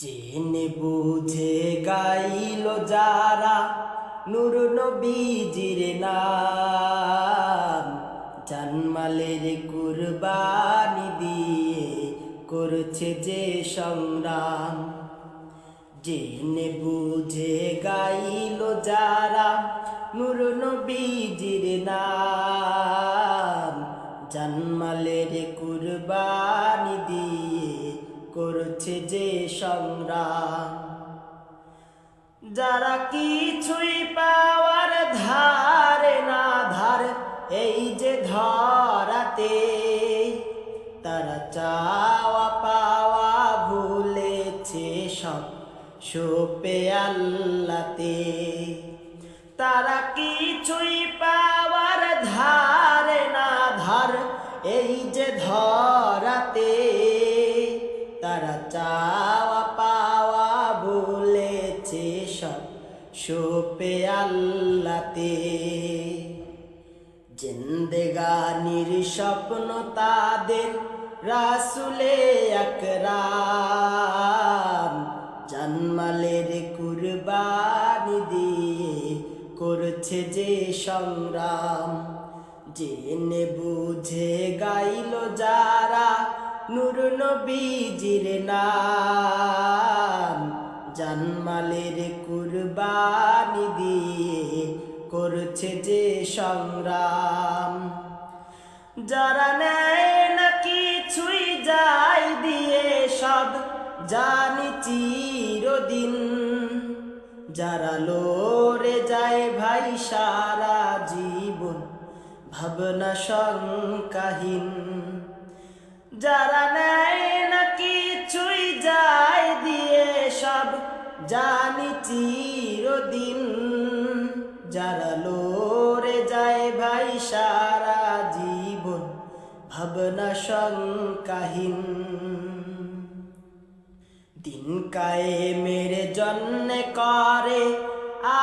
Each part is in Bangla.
জেনে বুঝে গাইল যারা নূর নবীজির নাম, জানমালের কুরবানি দিয়ে করছে যে সংগ্রাম। জেনে বুঝে গাইল যারা নূর নবীজির নাম, জানমালের কুরবানি দিয়ে করছে যে সংগ্রাম। যারা কিছুই পাওয়ার ধারে না ধার এই যে ধরাতে, তারা চাওয়া পাওয়া ভুলেছে সব সোপে আল্লাতে। তারা কিছুই পাওয়ার ধারে না ধার এই যে ধরাতে, তারা চাওয়া পাওয়া বলেছে সব সোপে আল্লাতে। জিন্দেগানির স্বপ্ন তাদের রাসূলে আকরাম, জানমালের কুরবানি দিয়ে করছে যে সংগ্রাম। জেনে বুঝে গাইল যারা নূর নবীজির নাম, জানমালের কুরবানি দিয়ে করছে যে সংগ্রাম। যারা নেয় না কিছুই যায় দিয়ে সব জানি চিরদিন, যারা লড়ে যায় ভাই সারা জীবন ভাবনা শঙ্কাহীন। যারা নেয় না কিছুই যায় দিয়ে সব জানি চিরদিন, যারা লড়ে যায় ভাই সারা জীবন ভাবনা শঙ্কাহীন। দিন কায়েমের জন্যে করে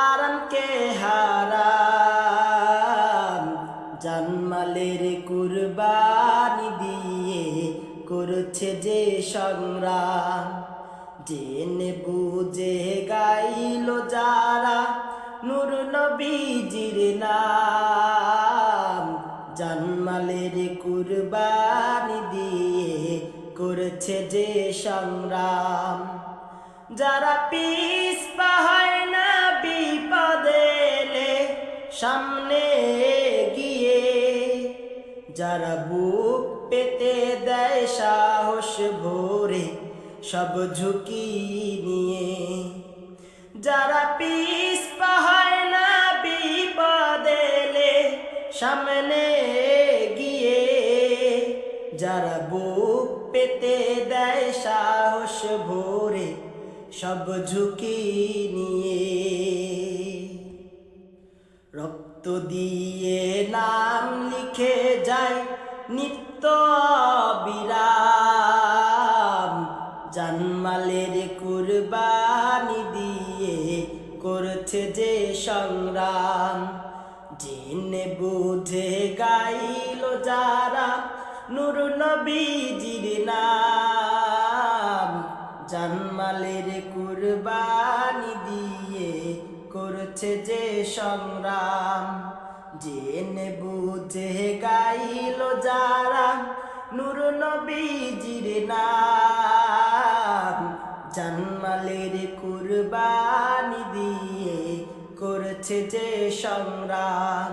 আরামকে হারাম, জানমালের কুরবানি দিয়ে করছে যে সংগ্রাম। জেনে বুঝে গাইল যারা নূর নবীজির নাম, জানমালের কুরবানি দিয়ে করছে যে সংগ্রাম। যারা পিছপা হয় না বিপদে এলে সামনে গিয়ে, যারা বুক পেতে দেয় সাহস ভরে সব ঝুঁকি নিয়ে, যারা পিছপা হয় না বিপদে এলে সামনে গিয়ে, যারা বুক পেতে দেয় সাহস ভরে সব ঝুঁকি নিয়ে, রক্ত দিয়ে নাম লিখে যায় নিত্য বিরাম, জানমালের কুরবানি দিয়ে করছে যে সংগ্রাম। জেনে বুঝে গাইল যারা নূর নবীজির নাম, জানমালের কুরবানি দিয়ে করছে যে সংগ্রাম। জেনে বুঝে গাইল যারা নূর নবীজির নাম, জানমালের কুরবানি দিয়ে করছে যে সংগ্রাম।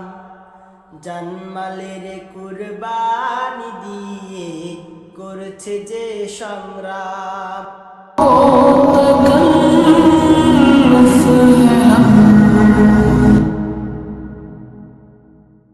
জানমালের কুরবানি দিয়ে করছে যে সংগ্রাম।